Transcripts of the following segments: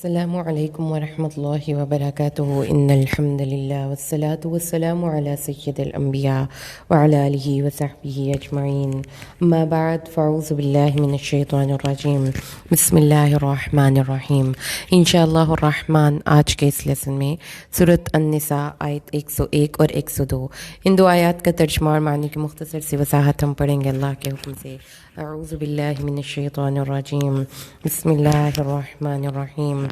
السلام علیکم ورحمۃ اللہ وبرکاتہ ان الحمد للہ والصلاة والسلام علی سید الانبیاء وعلی آلہ وصحبہ اجمعین اما بعد فاعوذ باللہ من الشیطان الرجیم بسم اللہ الرحمن الرحیم انشاءاللہ الرحمن آج کے اس لیسن میں سورۃ النساء آیت 101 اور 102 ان دو آیات کا ترجمہ اور معنی کی مختصر سی وضاحت ہم پڑھیں گے اللہ کے حکم سے۔ اعوذ باللہ من الشیطان الرجیم بسم اللہ الرحمن الرحیم۔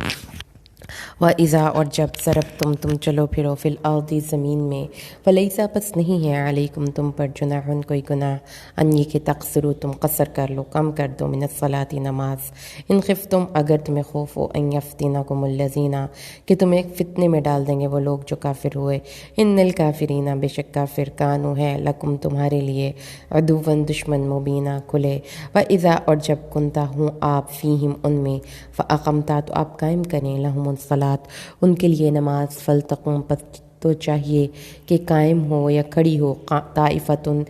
وَإِذَا اور جب ضربتم تم چلو پھرو فی الارض زمین میں فلیسا پس نہیں ہے علیکم تم پر جناح کوئی گناہ ان یہ کہ تقصروا تم قصر کر لو کم کر دو من الصلاۃ نماز ان خفتم اگر تمہیں خوف ہو ان یفتنکم الذین کہ تمہیں فتنے میں ڈال دیں گے وہ لوگ جو کافر ہوئے ان الکافرین بے شک کافر کانو ہے لکم تمہارے لیے عدوا دشمن مبینہ کھلے۔ وَإِذَا اور جب کنتا ہوں آپ فیہم ان میں فاقمتا تو آپ قائم کریں لہم الصلاۃ ان کے لیے نماز فلتقم پس تو چاہیے کہ قائم ہو یا کھڑی ہو طائفتن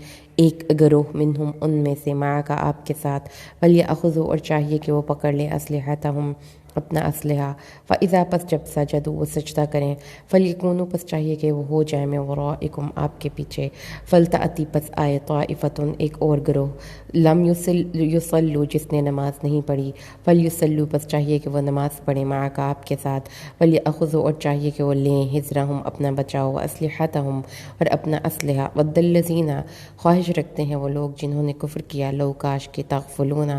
ایک گروہ منہم ان میں سے معاکا آپ کے ساتھ ولیأخذوا اور چاہیے کہ وہ پکڑ لیں اسلحتہم اپنا اسلحہ فاذا پس جب سجدوا وہ سجدہ کریں فلیکونوا پس چاہیے کہ وہ ہو جائے میں ورائکم آپ کے پیچھے فلتأتی پس آئے طائفتن ایک اور گروہ لم یصلوا جس نے نماز نہیں پڑھی فلیصلوا پس چاہیے کہ وہ نماز پڑھیں معاکا آپ کے ساتھ ولیأخذوا اور چاہیے کہ وہ لیں حذرہم اپنا بچاؤ اسلحتہم اور اپنا اسلحہ ود الذین خواہش رکھتے ہیں وہ لوگ جنہوں نے کفر کیا لو کاش کہ تغفلون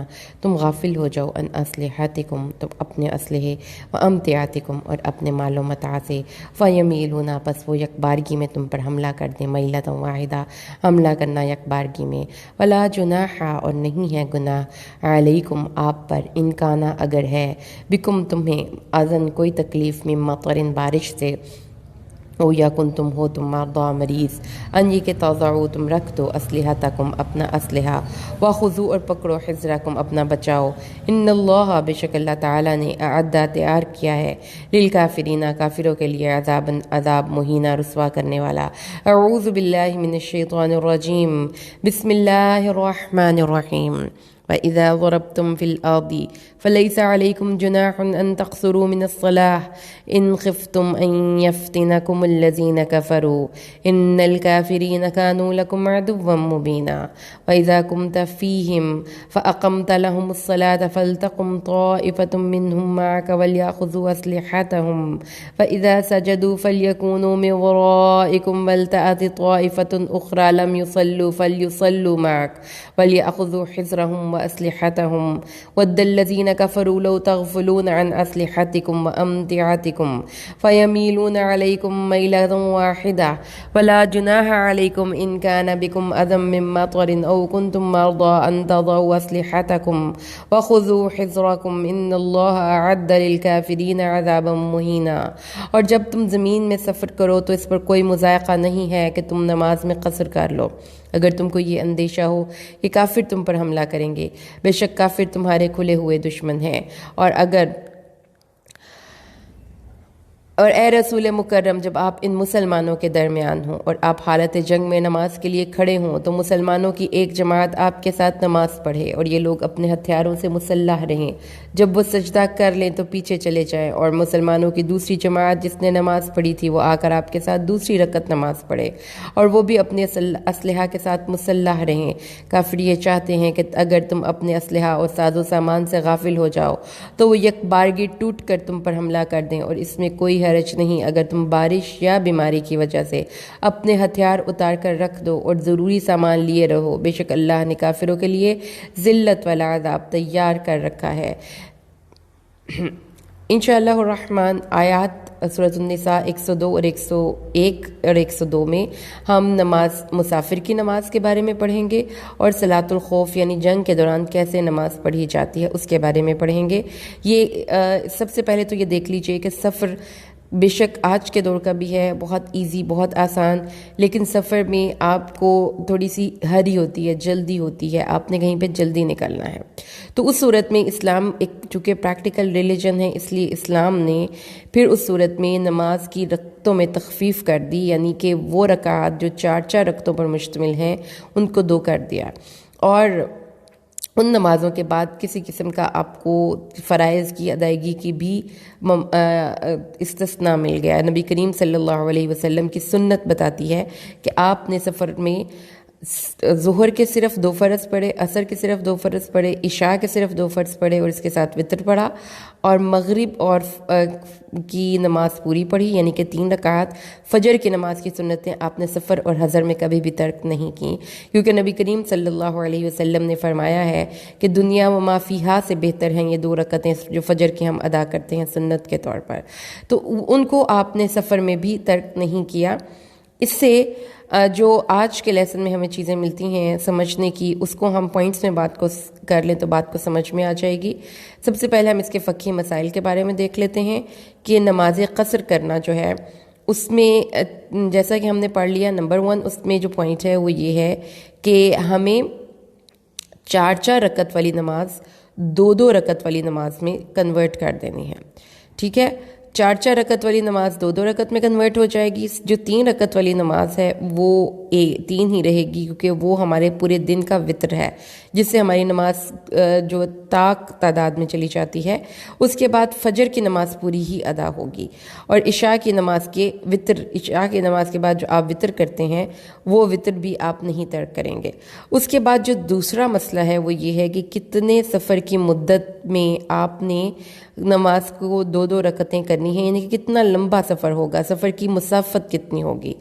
تم غافل ہو جاؤ ان اسلحتکم تم اپنے اسلحے وامتعاتکم اور اپنے مال و متاع سے فیمیلون پس وہ یک بارگی میں تم پر حملہ کر دیں میلۃ واحدہ حملہ کرنا یک بارگی میں ولا جناح اور نہیں ہے گناہ علیکم آپ پر ان کانا اگر ہے بکم تمہیں اذن کوئی تکلیف من مطر بارش سے او یا کن تم ہو تم مرضی مریض ان یہ کہ تضعوا تم رکھ دو اسلحتکم اپنا اسلحہ وخذوا اور پکڑو حذرکم اپنا بچاؤ ان اللہ بے شک اللہ تعالیٰ نے اعد تیار کیا ہے للکافرین کافروں کے لیے عذاب مہینہ رسوا کرنے والا۔ اعوذ باللہ من الشیطان الرجیم بسم اللہ الرحمن الرحیم۔ وَإِذَا ضَرَبْتُمْ فِي الْأَرْضِ فَلَيْسَ عَلَيْكُمْ جُنَاحٌ أَن تَقْصُرُوا مِنَ الصَّلَاةِ إِنْ خِفْتُمْ أَن يَفْتِنَكُمُ الَّذِينَ كَفَرُوا إِنَّ الْكَافِرِينَ كَانُوا لَكُمْ عَدُوًّا مُّبِينًا وَإِذَا كُنْتَ فِيهِمْ فَأَقَمْتَ لَهُمُ الصَّلَاةَ فَلْتَقُمْ طَائِفَةٌ مِّنْهُمْ مَعَكَ وَلْيَأْخُذُوا أَسْلِحَتَهُمْ فَإِذَا سَجَدُوا فَلْيَكُونُوا مِن وَرَائِكُمْ وَلْتَأْتِ طَائِفَةٌ أُخْرَىٰ لَمْ يُصَلُّوا فَلْيُصَلُّوا مَعَكَ وَلْيَأْخُذُوا حِذْرَهُمْ وأسلحتهم ود الذين كفروا لو تغفلون عن أسلحتكم وأمتعتكم فيميلون عليكم ميلة واحدة ولا جناح عليكم إن كان بكم أذى من مطر أو كنتم مرضى أن تضعوا أسلحتكم وخذوا حذركم إن الله أعد للكافرين عذابا مهينا۔ اور جب تم زمین میں سفر کرو تو اس پر کوئی مضائقہ نہیں ہے کہ تم نماز میں قصر کر لو اگر تم کو یہ اندیشہ ہو کہ کافر تم پر حملہ کریں گے، بے شک کافر تمہارے کھلے ہوئے دشمن ہیں۔ اور اے رسول مکرم جب آپ ان مسلمانوں کے درمیان ہوں اور آپ حالت جنگ میں نماز کے لیے کھڑے ہوں تو مسلمانوں کی ایک جماعت آپ کے ساتھ نماز پڑھے اور یہ لوگ اپنے ہتھیاروں سے مسلح رہیں، جب وہ سجدہ کر لیں تو پیچھے چلے جائیں، اور مسلمانوں کی دوسری جماعت جس نے نماز پڑھی تھی وہ آ کر آپ کے ساتھ دوسری رکعت نماز پڑھے اور وہ بھی اپنے اسلحہ کے ساتھ مسلح رہیں۔ کافر یہ چاہتے ہیں کہ اگر تم اپنے اسلحہ اور ساز و سامان سے غافل ہو جاؤ تو وہ یک بارگی ٹوٹ کر تم پر حملہ کر دیں، اور اس میں کوئی حرج نہیں اگر تم بارش یا بیماری کی وجہ سے اپنے ہتھیار اتار کر رکھ دو اور ضروری سامان لیے رہو، بے شک اللہ نے کافروں کے لیے ذلت والا عذاب تیار کر رکھا ہے۔ انشاءاللہ الرحمن آیات سورۃ النساء 102 اور 101 اور 102 میں ہم مسافر کی نماز کے بارے میں پڑھیں گے اور صلاۃ الخوف یعنی جنگ کے دوران کیسے نماز پڑھی جاتی ہے اس کے بارے میں پڑھیں گے۔ یہ سب سے پہلے تو یہ دیکھ لیجئے کہ سفر بے شک آج کے دور کا بھی ہے، بہت ایزی، بہت آسان، لیکن سفر میں آپ کو تھوڑی سی ہری ہوتی ہے، جلدی ہوتی ہے، آپ نے کہیں پہ جلدی نکلنا ہے۔ تو اس صورت میں اسلام ایک چونکہ پریکٹیکل ریلیجن ہے، اس لیے اسلام نے پھر اس صورت میں نماز کی رکعتوں میں تخفیف کر دی، یعنی کہ وہ رکعات جو 4 رکعتوں پر مشتمل ہیں ان کو 2 کر دیا۔ اور ان نمازوں کے بعد کسی قسم کا آپ کو فرائض کی ادائیگی کی بھی استثناء مل گیا. نبی کریم صلی اللہ علیہ وسلم کی سنت بتاتی ہے کہ آپ نے سفر میں ظہر کے صرف 2 فرض پڑھے، عصر کے صرف 2 فرض پڑھے، عشاء کے صرف 2 فرض پڑھے اور اس کے ساتھ وطر پڑھا، اور مغرب اور کی نماز پوری پڑھی یعنی کہ 3 رکعات. فجر کی نماز کی سنتیں آپ نے سفر اور حضر میں کبھی بھی ترک نہیں کی، کیونکہ نبی کریم صلی اللہ علیہ وسلم نے فرمایا ہے کہ دنیا و ما فیہا سے بہتر ہیں یہ 2 رکعتیں جو فجر کی ہم ادا کرتے ہیں سنت کے طور پر. تو ان کو آپ نے سفر میں بھی ترک نہیں کیا. اس سے جو آج کے لیسن میں ہمیں چیزیں ملتی ہیں سمجھنے کی، اس کو ہم پوائنٹس میں بات کو کر لیں تو بات کو سمجھ میں آ جائے گی. سب سے پہلے ہم اس کے فقہی مسائل کے بارے میں دیکھ لیتے ہیں کہ نماز قصر کرنا جو ہے اس میں جیسا کہ ہم نے پڑھ لیا، نمبر 1 اس میں جو پوائنٹ ہے وہ یہ ہے کہ ہمیں 4 رکعت والی نماز 2 رکعت والی نماز میں کنورٹ کر دینی ہے. ٹھیک ہے، 4 رکعت والی نماز 2 رکعت میں کنورٹ ہو جائے گی. جو 3 رکعت والی نماز ہے وہ 3 ہی رہے گی، کیونکہ وہ ہمارے پورے دن کا وطر ہے، جس سے ہماری نماز جو طاق تعداد میں چلی جاتی ہے. اس کے بعد فجر کی نماز پوری ہی ادا ہوگی، اور عشاء کی نماز کی نماز کے بعد جو آپ وطر کرتے ہیں وہ وطر بھی آپ نہیں ترک کریں گے. اس کے بعد جو دوسرا مسئلہ ہے وہ یہ ہے کہ کتنے سفر کی مدت میں آپ نے نماز کو 2 رکعتیں کرنی ہیں، یعنی کہ کتنا لمبا سفر ہوگا، سفر کی مسافت کتنی ہوگی.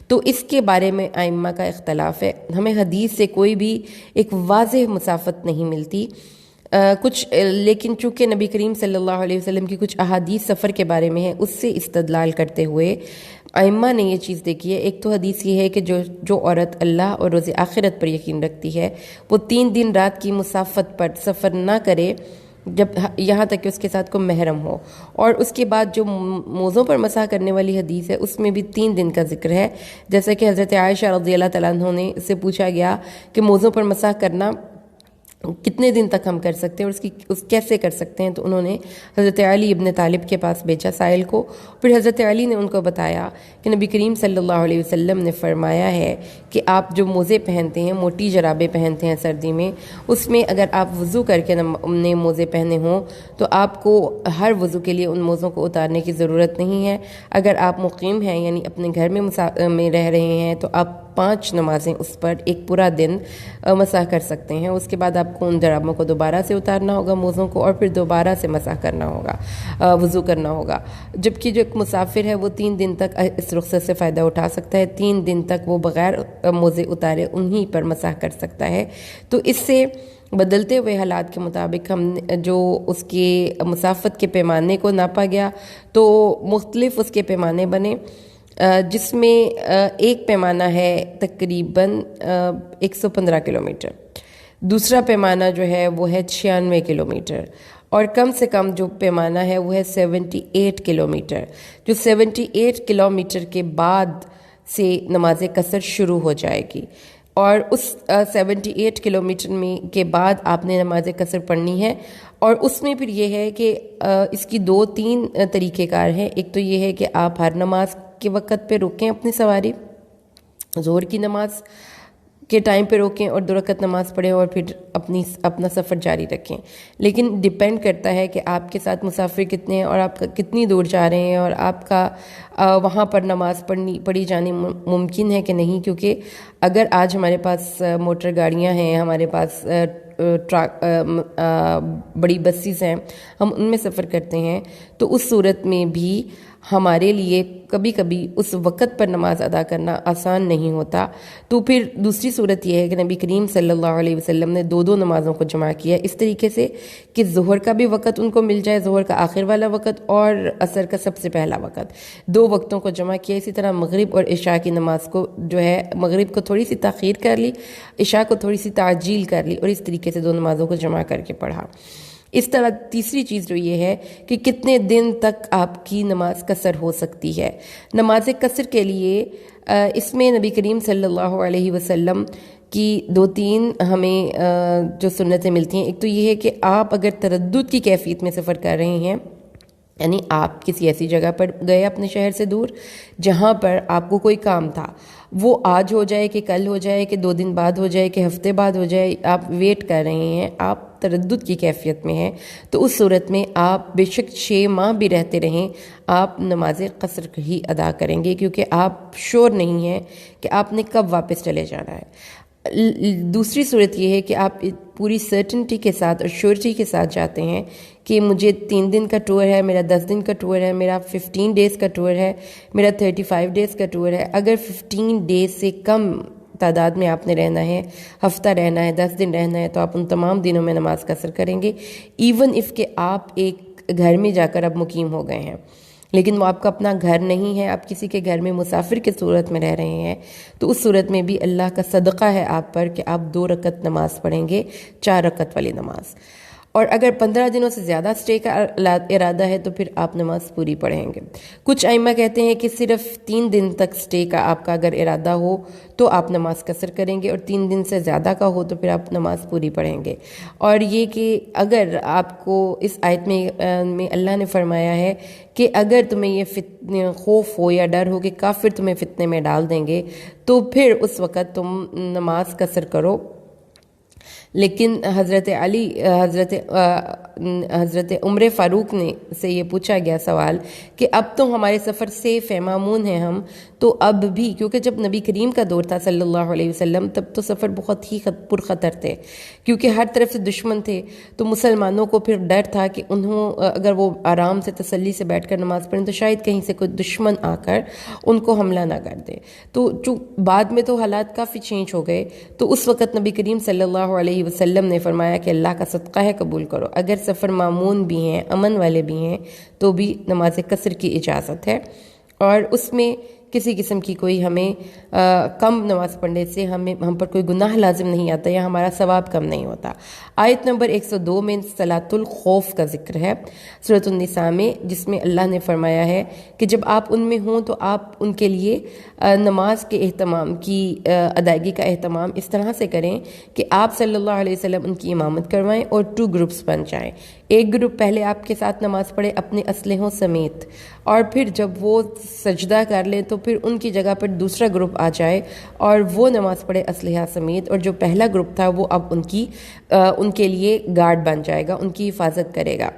تو اس کے بارے میں ائمہ کا اختلاف ہے. ہمیں حدیث سے کوئی بھی ایک واضح مسافت نہیں ملتی لیکن چونکہ نبی کریم صلی اللہ علیہ وسلم کی کچھ احادیث سفر کے بارے میں ہیں، اس سے استدلال کرتے ہوئے ائمہ نے یہ چیز دیکھی ہے. ایک تو حدیث یہ ہے کہ جو عورت اللہ اور روز آخرت پر یقین رکھتی ہے وہ 3 دن رات کی مسافت پر سفر نہ کرے جب یہاں تک کہ اس کے ساتھ کوئی محرم ہو. اور اس کے بعد جو موزوں پر مسح کرنے والی حدیث ہے اس میں بھی 3 دن کا ذکر ہے. جیسا کہ حضرت عائشہ رضی اللہ تعالیٰ عنہ نے اس سے پوچھا گیا کہ موزوں پر مسح کرنا کتنے دن تک ہم کر سکتے ہیں اور اس کیسے کر سکتے ہیں، تو انہوں نے حضرت علی ابن طالب کے پاس بھیجا سائل کو. پھر حضرت علی نے ان کو بتایا کہ نبی کریم صلی اللہ علیہ وسلم نے فرمایا ہے کہ آپ جو موزے پہنتے ہیں، موٹی جرابیں پہنتے ہیں سردی میں، اس میں اگر آپ وضو کر کے نے موزے پہنے ہوں تو آپ کو ہر وضو کے لیے ان موزوں کو اتارنے کی ضرورت نہیں ہے. اگر آپ مقیم ہیں یعنی اپنے گھر میں رہ رہے ہیں تو آپ 5 نمازیں اس پر ایک پورا دن مسح کر سکتے ہیں. اس کے بعد آپ کو ان جرابوں کو دوبارہ سے اتارنا ہوگا، موزوں کو، اور پھر دوبارہ سے مسح کرنا ہوگا، وضو کرنا ہوگا. جبکہ جو ایک مسافر ہے وہ 3 دن تک اس رخصت سے فائدہ اٹھا سکتا ہے. 3 دن تک وہ بغیر موزے اتارے انہی پر مسح کر سکتا ہے. تو اس سے بدلتے ہوئے حالات کے مطابق ہم جو اس کے مسافت کے پیمانے کو ناپا گیا تو مختلف اس کے پیمانے بنے، جس میں ایک پیمانہ ہے تقریباً 115 کلومیٹر، دوسرا پیمانہ جو ہے وہ ہے 96 کلومیٹر، اور کم سے کم جو پیمانہ ہے وہ ہے 78 کلومیٹر. جو 78 کلومیٹر کے بعد سے نماز قصر شروع ہو جائے گی، اور اس 78 کلومیٹر کے بعد آپ نے نماز قصر پڑھنی ہے. اور اس میں پھر یہ ہے کہ اس کی 2-3 طریقہ کار ہیں. ایک تو یہ ہے کہ آپ ہر نماز کے وقت پہ روکیں اپنی سواری، ظہر کی نماز کے ٹائم پہ روکیں اور 2 رکعت نماز پڑھیں اور پھر اپنا سفر جاری رکھیں. لیکن ڈیپینڈ کرتا ہے کہ آپ کے ساتھ مسافر کتنے ہیں اور آپ کتنی دور جا رہے ہیں اور آپ کا وہاں پر نماز پڑھی جانی ممکن ہے کہ نہیں. کیونکہ اگر آج ہمارے پاس موٹر گاڑیاں ہیں، ہمارے پاس بڑی بسیز ہیں، ہم ان میں سفر کرتے ہیں، تو اس صورت میں بھی ہمارے لیے کبھی کبھی اس وقت پر نماز ادا کرنا آسان نہیں ہوتا. تو پھر دوسری صورت یہ ہے کہ نبی کریم صلی اللہ علیہ وسلم نے 2 نمازوں کو جمع کیا اس طریقے سے کہ ظہر کا بھی وقت ان کو مل جائے، ظہر کا آخر والا وقت اور عصر کا سب سے پہلا وقت، 2 وقتوں کو جمع کیا. اسی طرح مغرب اور عشاء کی نماز کو جو ہے مغرب کو تھوڑی سی تاخیر کر لی، عشاء کو تھوڑی سی تعجیل کر لی، اور اس طریقے سے 2 نمازوں کو جمع کر کے پڑھا. اس طرح تیسری چیز جو یہ ہے کہ کتنے دن تک آپ کی نماز قصر ہو سکتی ہے. نماز قصر کے لیے اس میں نبی کریم صلی اللہ علیہ وسلم کی 2-3 ہمیں جو سنتیں ملتی ہیں. ایک تو یہ ہے کہ آپ اگر تردد کی کیفیت میں سفر کر رہے ہیں یعنی آپ کسی ایسی جگہ پر گئے اپنے شہر سے دور جہاں پر آپ کو کوئی کام تھا، وہ آج ہو جائے کہ کل ہو جائے کہ 2 دن بعد ہو جائے کہ ہفتے بعد ہو جائے، آپ ویٹ کر رہے ہیں، آپ تردد کی کیفیت میں ہیں، تو اس صورت میں آپ بے شک 6 ماہ بھی رہتے رہیں، آپ نماز قصر ہی ادا کریں گے، کیونکہ آپ شور نہیں ہیں کہ آپ نے کب واپس چلے جانا ہے۔ دوسری صورت یہ ہے کہ آپ پوری سرٹنٹی کے ساتھ اور شیورٹی کے ساتھ جاتے ہیں کہ مجھے 3 دن کا ٹور ہے، میرا 10 دن کا ٹور ہے، میرا 15 ڈیز کا ٹور ہے، میرا 35 ڈیز کا ٹور ہے۔ اگر 15 ڈیز سے کم تعداد میں آپ نے رہنا ہے، ہفتہ رہنا ہے، 10 دن رہنا ہے، تو آپ ان تمام دنوں میں نماز قصر کریں گے، ایون اف کہ آپ ایک گھر میں جا کر اب مقیم ہو گئے ہیں، لیکن وہ آپ کا اپنا گھر نہیں ہے، آپ کسی کے گھر میں مسافر کی صورت میں رہ رہے ہیں، تو اس صورت میں بھی اللہ کا صدقہ ہے آپ پر کہ آپ 2 رکعت نماز پڑھیں گے، 4 رکعت والی نماز۔ اور اگر 15 دنوں سے زیادہ سٹے کا ارادہ ہے تو پھر آپ نماز پوری پڑھیں گے۔ کچھ ائمہ کہتے ہیں کہ صرف 3 دن تک سٹے کا آپ کا اگر ارادہ ہو تو آپ نماز قصر کریں گے، اور 3 دن سے زیادہ کا ہو تو پھر آپ نماز پوری پڑھیں گے۔ اور یہ کہ اگر آپ کو اس آیت میں اللہ نے فرمایا ہے کہ اگر تمہیں یہ خوف ہو یا ڈر ہو کہ کافر تمہیں فتنے میں ڈال دیں گے تو پھر اس وقت تم نماز قصر کرو۔ لیکن حضرت عمر فاروق نے سے یہ پوچھا گیا سوال کہ اب تو ہمارے سفر سیف ہے، مامون ہیں ہم، تو اب بھی، کیونکہ جب نبی کریم کا دور تھا صلی اللہ علیہ وسلم تب تو سفر بہت ہی پرخطر تھے، کیونکہ ہر طرف سے دشمن تھے، تو مسلمانوں کو پھر ڈر تھا کہ اگر وہ آرام سے تسلی سے بیٹھ کر نماز پڑھیں تو شاید کہیں سے کوئی دشمن آ کر ان کو حملہ نہ کر دے۔ تو بعد میں تو حالات کافی چینج ہو گئے، تو اس وقت نبی کریم صلی اللہ علیہ وسلم نے فرمایا کہ اللہ کا صدقہ ہے، قبول کرو، اگر سفر معمون بھی ہیں، امن والے بھی ہیں، تو بھی نماز قصر کی اجازت ہے، اور اس میں کسی قسم کی کوئی ہمیں کم نماز پڑھنے سے ہم پر کوئی گناہ لازم نہیں آتا یا ہمارا ثواب کم نہیں ہوتا۔ آیت نمبر 102 میں صلاۃ الخوف کا ذکر ہے سورۃ النساء میں، جس میں اللہ نے فرمایا ہے کہ جب آپ ان میں ہوں تو آپ ان کے لیے نماز کے اہتمام کی ادائیگی کا اہتمام اس طرح سے کریں کہ آپ صلی اللہ علیہ وسلم ان کی امامت کروائیں اور 2 گروپس بن جائیں۔ ایک گروپ پہلے آپ کے ساتھ نماز پڑھے اپنے اسلحوں سمیت، اور پھر جب وہ سجدہ کر لیں تو پھر ان کی جگہ پر دوسرا گروپ آ جائے اور وہ نماز پڑھے اسلحہ سمیت، اور جو پہلا گروپ تھا وہ اب ان کے لیے گارڈ بن جائے گا، ان کی حفاظت کرے گا۔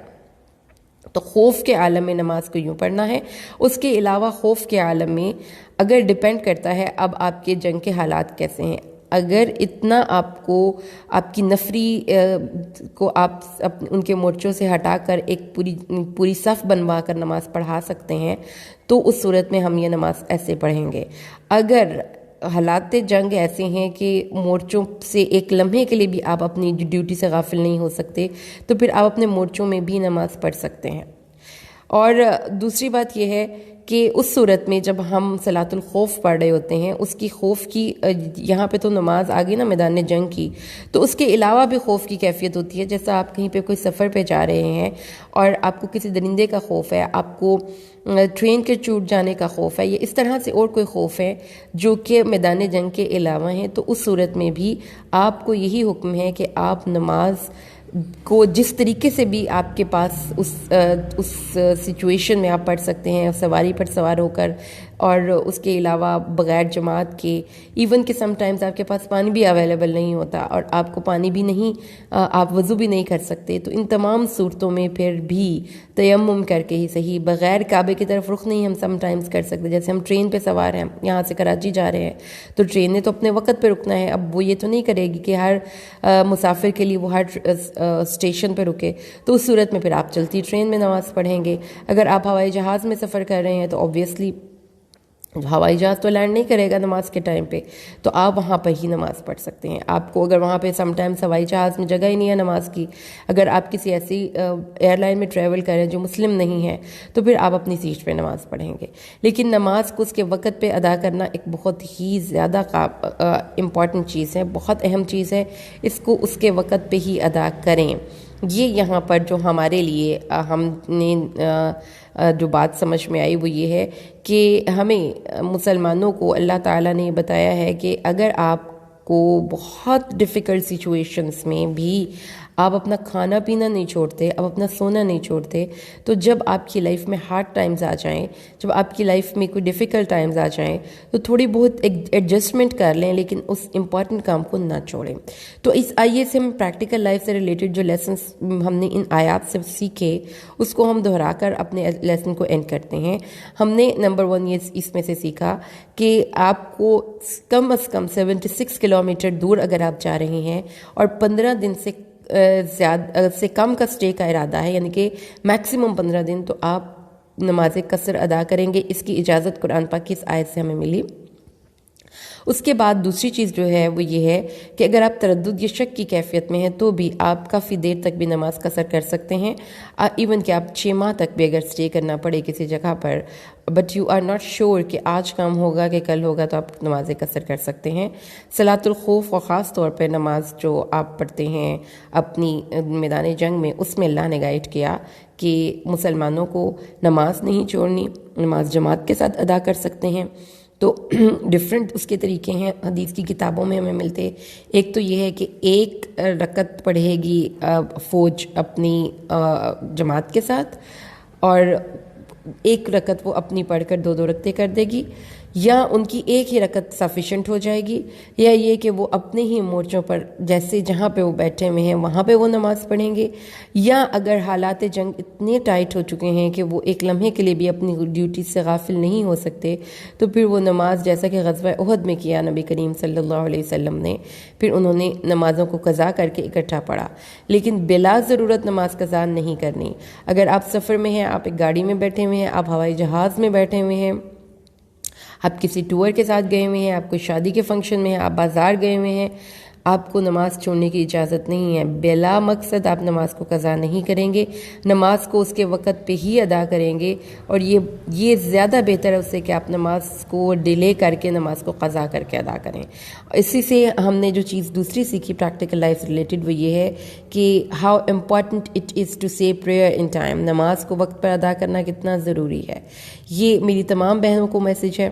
تو خوف کے عالم میں نماز کو یوں پڑھنا ہے۔ اس کے علاوہ خوف کے عالم میں اگر ڈیپینڈ کرتا ہے اب آپ کے جنگ کے حالات کیسے ہیں، اگر اتنا آپ کو آپ کی نفری کو آپ ان کے مورچوں سے ہٹا کر ایک پوری صف بنوا کر نماز پڑھا سکتے ہیں تو اس صورت میں ہم یہ نماز ایسے پڑھیں گے۔ اگر حالات جنگ ایسے ہیں کہ مورچوں سے ایک لمحے کے لیے بھی آپ اپنی ڈیوٹی سے غافل نہیں ہو سکتے تو پھر آپ اپنے مورچوں میں بھی نماز پڑھ سکتے ہیں۔ اور دوسری بات یہ ہے کہ اس صورت میں جب ہم صلاۃ الخوف پڑھ رہے ہوتے ہیں، اس کی خوف کی یہاں پہ تو نماز آ گئی نا میدان جنگ کی، تو اس کے علاوہ بھی خوف کی کیفیت ہوتی ہے، جیسا آپ کہیں پہ کوئی سفر پہ جا رہے ہیں اور آپ کو کسی درندے کا خوف ہے، آپ کو ٹرین کے ٹوٹ جانے کا خوف ہے، یا اس طرح سے اور کوئی خوف ہے جو کہ میدان جنگ کے علاوہ ہیں، تو اس صورت میں بھی آپ کو یہی حکم ہے کہ آپ نماز کو جس طریقے سے بھی آپ کے پاس اس سچویشن میں آپ پڑھ سکتے ہیں، سواری پر سوار ہو کر، اور اس کے علاوہ بغیر جماعت کے، ایون کہ سم ٹائمز آپ کے پاس پانی بھی اویلیبل نہیں ہوتا اور آپ کو پانی بھی نہیں، آپ وضو بھی نہیں کر سکتے، تو ان تمام صورتوں میں پھر بھی تیمم کر کے ہی صحیح، بغیر کعبے کی طرف رخ نہیں ہم سم ٹائمز کر سکتے۔ جیسے ہم ٹرین پہ سوار ہیں، یہاں سے کراچی جا رہے ہیں تو ٹرین نے تو اپنے وقت پہ رکنا ہے، اب وہ یہ تو نہیں کرے گی کہ ہر مسافر کے لیے وہ ہر اسٹیشن پہ رکے، تو اس صورت میں پھر آپ چلتی ٹرین میں نماز پڑھیں گے۔ اگر آپ ہوائی جہاز میں سفر کر رہے ہیں تو آبویسلی ہوائی جہاز تو لینڈ نہیں کرے گا نماز کے ٹائم پہ، تو آپ وہاں پہ ہی نماز پڑھ سکتے ہیں۔ آپ کو اگر وہاں پہ سم ٹائمز ہوائی جہاز میں جگہ ہی نہیں ہے نماز کی، اگر آپ کسی ایسی ایئر لائن میں ٹریول کریں جو مسلم نہیں ہے تو پھر آپ اپنی سیٹ پہ نماز پڑھیں گے۔ لیکن نماز کو اس کے وقت پہ ادا کرنا ایک بہت ہی زیادہ امپورٹنٹ چیز ہے، بہت اہم چیز ہے، اس کو اس کے وقت پہ ہی ادا کریں۔ یہ یہاں پر جو ہمارے لیے ہم نے جو بات سمجھ میں آئی وہ یہ ہے کہ ہمیں مسلمانوں کو اللہ تعالیٰ نے بتایا ہے کہ اگر آپ کو بہت ڈیفیکلٹ سچویشنز میں بھی آپ اپنا کھانا پینا نہیں چھوڑتے، آپ اپنا سونا نہیں چھوڑتے، تو جب آپ کی لائف میں ہارڈ ٹائمز آ جائیں، جب آپ کی لائف میں کوئی ڈیفیکلٹ ٹائمز آ جائیں، تو تھوڑی بہت ایڈجسٹمنٹ کر لیں، لیکن اس امپورٹنٹ کام کو نہ چھوڑیں۔ تو اس آئیے سے ہم پریکٹیکل لائف سے ریلیٹڈ جو لیسنس ہم نے ان آیات سے سیکھے اس کو ہم دہرا کر اپنے لیسن کو اینڈ کرتے ہیں۔ ہم نے نمبر 1 یہ اس میں سے سیکھا کہ آپ کو کم از کم 76 کلومیٹر دور اگر آپ جا رہے ہیں اور 15 دن سے زیادہ سے کم کا سٹے کا ارادہ ہے، یعنی کہ میکسیمم 15 دن، تو آپ نماز قصر ادا کریں گے۔ اس کی اجازت قرآن پاک کی اس آیت سے ہمیں ملی۔ اس کے بعد دوسری چیز جو ہے وہ یہ ہے کہ اگر آپ تردد یا شک کی کیفیت میں ہیں تو بھی آپ کافی دیر تک بھی نماز قصر کر سکتے ہیں، ایون کہ آپ 6 ماہ تک بھی اگر سٹے کرنا پڑے کسی جگہ پر، but you are not sure کہ آج کام ہوگا کہ کل ہوگا، تو آپ نماز قصر کر سکتے ہیں۔ صلاۃ الخوف اور خاص طور پہ نماز جو آپ پڑھتے ہیں اپنی میدان جنگ میں، اس میں اللہ نے گائیڈ کیا کہ مسلمانوں کو نماز نہیں چھوڑنی، نماز جماعت کے ساتھ ادا کر سکتے ہیں۔ تو ڈیفرنٹ اس کے طریقے ہیں، حدیث کی کتابوں میں ہمیں ملتے۔ ایک تو یہ ہے کہ ایک رکعت پڑھے گی فوج اپنی جماعت کے ساتھ، اور ایک رکعت وہ اپنی پڑھ کر 2 رکعتیں کر دے گی، یا ان کی ایک ہی رکعت سفیشینٹ ہو جائے گی، یا یہ کہ وہ اپنے ہی مورچوں پر جیسے جہاں پہ وہ بیٹھے ہوئے ہیں وہاں پہ وہ نماز پڑھیں گے، یا اگر حالات جنگ اتنے ٹائٹ ہو چکے ہیں کہ وہ ایک لمحے کے لیے بھی اپنی ڈیوٹی سے غافل نہیں ہو سکتے، تو پھر وہ نماز جیسا کہ غزوہ احد میں کیا نبی کریم صلی اللہ علیہ وسلم نے، پھر انہوں نے نمازوں کو قضا کر کے اکٹھا پڑھا، لیکن بلا ضرورت نماز قضا نہیں کرنی۔ اگر آپ سفر میں ہیں، آپ ایک گاڑی میں بیٹھے ہوئے ہیں، آپ ہوائی جہاز میں بیٹھے ہوئے ہیں، آپ کسی ٹور کے ساتھ گئے ہوئے ہیں، آپ کوئی شادی کے فنکشن میں ہیں، آپ بازار گئے ہوئے ہیں، آپ کو نماز چھوڑنے کی اجازت نہیں ہے۔ بلا مقصد آپ نماز کو قضا نہیں کریں گے، نماز کو اس کے وقت پہ ہی ادا کریں گے، اور یہ زیادہ بہتر ہے اس سے کہ آپ نماز کو ڈیلے کر کے نماز کو قضا کر کے ادا کریں۔ اسی سے ہم نے جو چیز دوسری سیکھی پریکٹیکل لائف ریلیٹڈ، وہ یہ ہے کہ how important it is to say prayer in time, نماز کو وقت پر ادا کرنا کتنا ضروری ہے۔ یہ میری تمام بہنوں کو میسج ہے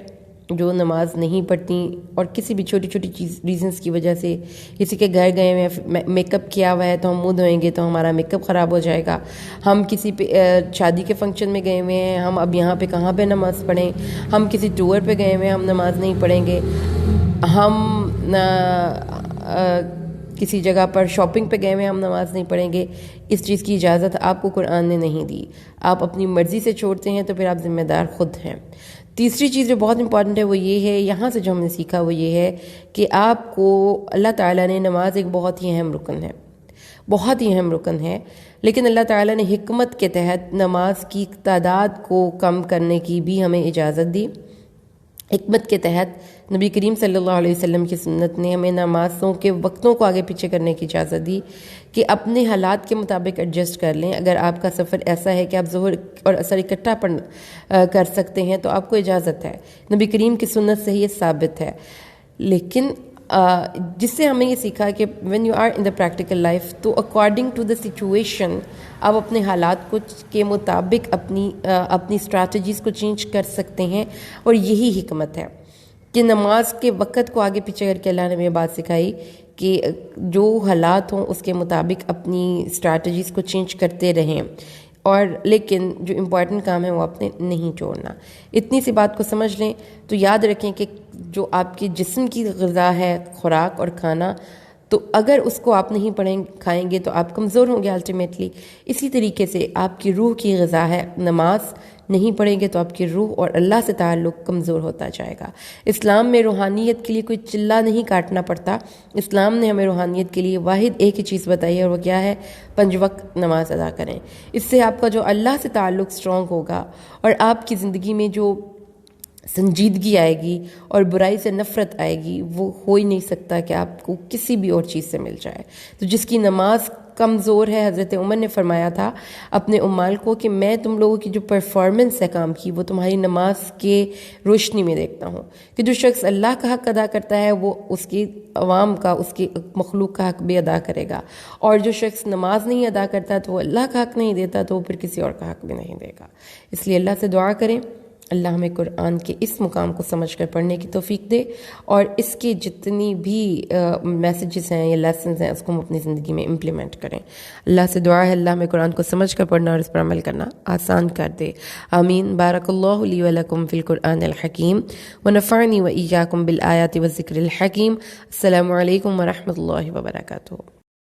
جو نماز نہیں پڑھتی اور کسی بھی چھوٹی چھوٹی ریزنز کی وجہ سے، کسی کے گھر گئے ہوئے ہیں، میک اپ کیا ہوا ہے تو ہم منہ دھوئیں گے تو ہمارا میک اپ خراب ہو جائے گا، ہم کسی پہ شادی کے فنکشن میں گئے ہوئے ہیں، ہم اب یہاں پہ کہاں پہ نماز پڑھیں، ہم کسی ٹور پہ گئے ہوئے ہیں، ہم نماز نہیں پڑھیں گے، ہم کسی جگہ پر شاپنگ پہ گئے ہوئے ہم نماز نہیں پڑھیں گے۔ اس چیز کی اجازت آپ کو قرآن نے نہیں دی، آپ اپنی مرضی سے چھوڑتے ہیں تو پھر آپ ذمہ دار خود ہیں۔ تیسری چیز جو بہت امپورٹنٹ ہے وہ یہ ہے، یہاں سے جو ہم نے سیکھا وہ یہ ہے کہ آپ کو اللہ تعالیٰ نے، نماز ایک بہت ہی اہم رکن ہے، بہت ہی اہم رکن ہے، لیکن اللہ تعالیٰ نے حکمت کے تحت نماز کی تعداد کو کم کرنے کی بھی ہمیں اجازت دی۔ حکمت کے تحت نبی کریم صلی اللہ علیہ وسلم کی سنت نے ہمیں نمازوں کے وقتوں کو آگے پیچھے کرنے کی اجازت دی کہ اپنے حالات کے مطابق ایڈجسٹ کر لیں۔ اگر آپ کا سفر ایسا ہے کہ آپ ظہر اور عصر اکٹھا کر سکتے ہیں تو آپ کو اجازت ہے، نبی کریم کی سنت سے ہی یہ ثابت ہے۔ لیکن جس سے ہمیں یہ سیکھا کہ when you are in the practical life تو according to the situation آپ اپنے حالات کے مطابق اپنی اسٹریٹجیز کو چینج کر سکتے ہیں، اور یہی حکمت ہے کہ نماز کے وقت کو آگے پیچھے کر کے اللہ نے ہمیں بات سکھائی کہ جو حالات ہوں اس کے مطابق اپنی اسٹریٹجیز کو چینج کرتے رہیں، اور لیکن جو امپورٹنٹ کام ہے وہ آپ نے نہیں چھوڑنا۔ اتنی سی بات کو سمجھ لیں تو یاد رکھیں کہ جو آپ کے جسم کی غذا ہے، خوراک اور کھانا، تو اگر اس کو آپ نہیں کھائیں گے تو آپ کمزور ہوں گے الٹیمیٹلی۔ اسی طریقے سے آپ کی روح کی غذا ہے نماز، نہیں پڑھیں گے تو آپ کی روح اور اللہ سے تعلق کمزور ہوتا جائے گا۔ اسلام میں روحانیت کے لیے کوئی چلہ نہیں کاٹنا پڑتا، اسلام نے ہمیں روحانیت کے لیے واحد ایک ہی چیز بتائی ہے، اور وہ کیا ہے؟ 5 وقت نماز ادا کریں۔ اس سے آپ کا جو اللہ سے تعلق سٹرونگ ہوگا، اور آپ کی زندگی میں جو سنجیدگی آئے گی اور برائی سے نفرت آئے گی، وہ ہو ہی نہیں سکتا کہ آپ کو کسی بھی اور چیز سے مل جائے۔ تو جس کی نماز کمزور ہے، حضرت عمر نے فرمایا تھا اپنے امال کو کہ میں تم لوگوں کی جو پرفارمنس ہے کام کی، وہ تمہاری نماز کے روشنی میں دیکھتا ہوں، کہ جو شخص اللہ کا حق ادا کرتا ہے وہ اس کی عوام کا، اس کی مخلوق کا حق بھی ادا کرے گا، اور جو شخص نماز نہیں ادا کرتا تو وہ اللہ کا حق نہیں دیتا تو وہ پھر کسی اور کا حق بھی نہیں دے گا۔ اس لیے اللہ سے دعا کریں اللہ ہمیں قرآن کے اس مقام کو سمجھ کر پڑھنے کی توفیق دے، اور اس کے جتنی بھی میسیجز ہیں یا لیسنز ہیں اس کو ہم اپنی زندگی میں امپلیمنٹ کریں۔ اللہ سے دعا ہے اللہ ہمیں قرآن کو سمجھ کر پڑھنا اور اس پر عمل کرنا آسان کر دے، آمین۔ بارک اللہ لی ولکم فی القرآن الحکیم ونفعنی وإیاکم بالآیات والذکر الحکیم۔ السلام علیکم ورحمۃ اللہ وبرکاتہ۔